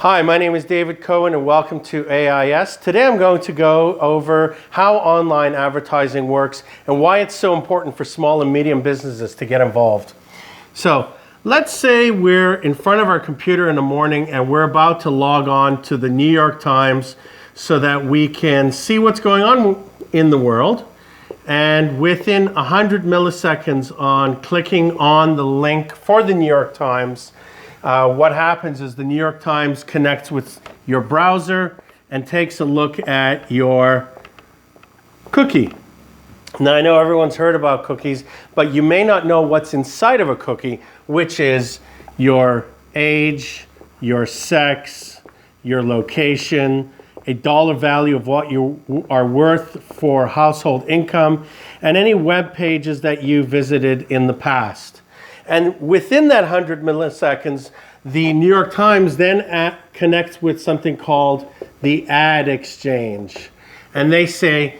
Hi, my name is David Cohen and welcome to AiS. Today I'm going to go over how online advertising works and why it's so important for small and medium businesses to get involved. So let's say we're in front of our computer in the morning and we're about to log on to the New York Times so that we can see what's going on in the world. And within 100 milliseconds on clicking on the link for the New York Times, what happens is the New York Times connects with your browser and takes a look at your cookie. Now, I know everyone's heard about cookies, but you may not know what's inside of a cookie, which is your age, your sex, your location, a dollar value of what you are worth for household income, and any web pages that you visited in the past. And within that 100 milliseconds, the New York Times then connects with something called the ad exchange. And they say,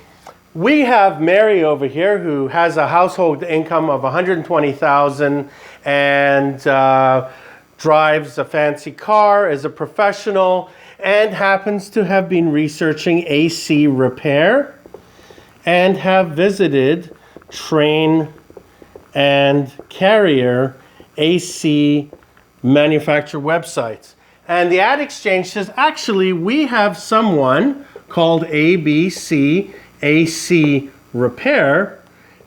we have Mary over here who has a household income of $120,000 and drives a fancy car, is a professional, and happens to have been researching AC repair and have visited Train and Carrier AC manufacturer websites. And the ad exchange says, actually, we have someone called ABC AC Repair,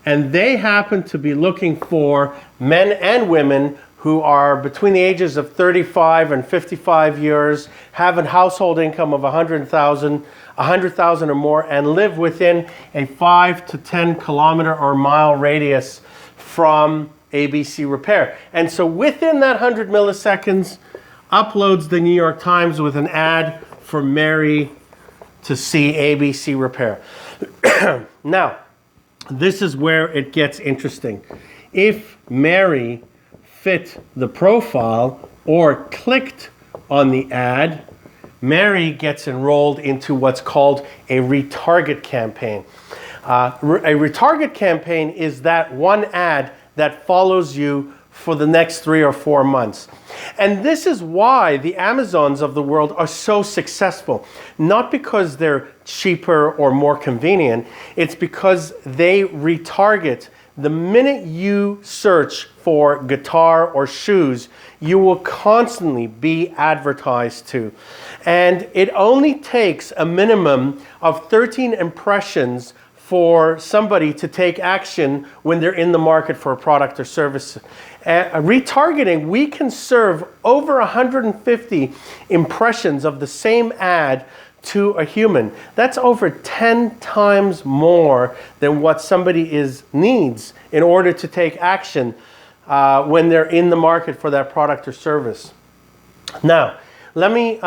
and they happen to be looking for men and women who are between the ages of 35 and 55 years, have a household income of $100,000 or more, and live within a 5 to 10 kilometer or mile radius from ABC Repair. And so within that 100 milliseconds, uploads the New York Times with an ad for Mary to see ABC Repair. Now, this is where it gets interesting. If Mary fit the profile or clicked on the ad, Mary gets enrolled into what's called a retarget campaign. A retarget campaign is that one ad that follows you for the next 3 or 4 months. And this is why the Amazons of the world are so successful. Not because they're cheaper or more convenient, it's because they retarget. The minute you search for guitar or shoes, you will constantly be advertised to. And it only takes a minimum of 13 impressions for somebody to take action when they're in the market for a product or service. Retargeting, we can serve over 150 impressions of the same ad to a human. That's over 10 times more than what somebody needs in order to take action when they're in the market for that product or service. Now, let me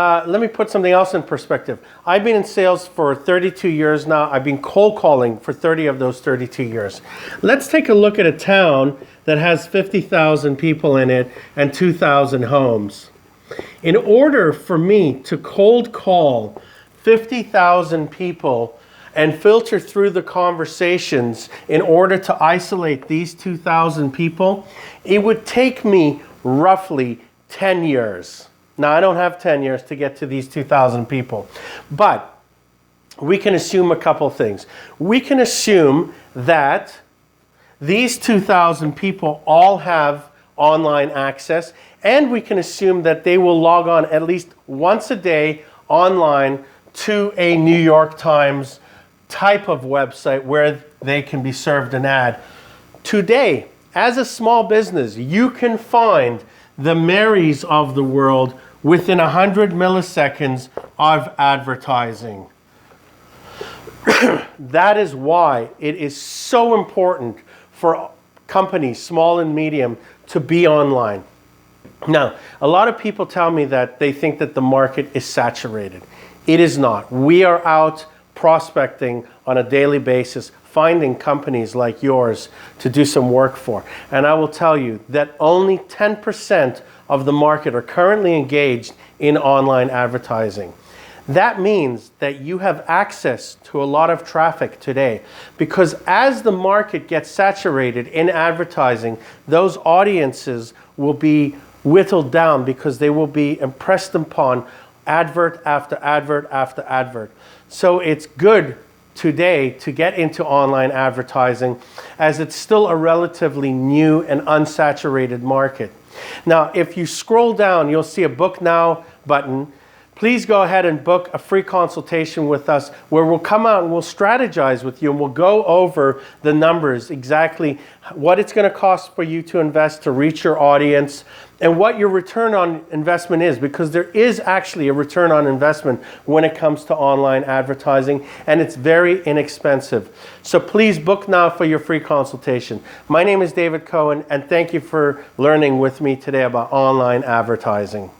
put something else in perspective. I've been in sales for 32 years now. I've been cold calling for 30 of those 32 years. Let's take a look at a town that has 50,000 people in it and 2,000 homes. In order for me to cold call 50,000 people and filter through the conversations in order to isolate these 2,000 people, it would take me roughly 10 years. Now, I don't have 10 years to get to these 2,000 people, but we can assume a couple things. We can assume that these 2,000 people all have online access, and we can assume that they will log on at least once a day online to a New York Times type of website where they can be served an ad. Today, as a small business, you can find the Marys of the world within 100 milliseconds of advertising. That is why it is so important for companies, small and medium, to be online. Now, a lot of people tell me that they think that the market is saturated. It is not. We are out prospecting on a daily basis, finding companies like yours to do some work for. And I will tell you that only 10% of the market are currently engaged in online advertising. That means that you have access to a lot of traffic today, because as the market gets saturated in advertising, those audiences will be whittled down because they will be impressed upon advert after advert after advert. So it's good today to get into online advertising as it's still a relatively new and unsaturated market. Now, if you scroll down, you'll see a Book Now button. Please go ahead and book a free consultation with us where we'll come out and we'll strategize with you and we'll go over the numbers, exactly what it's going to cost for you to invest to reach your audience and what your return on investment is, because there is actually a return on investment when it comes to online advertising, and it's very inexpensive. So please book now for your free consultation. My name is David Cohen, and thank you for learning with me today about online advertising.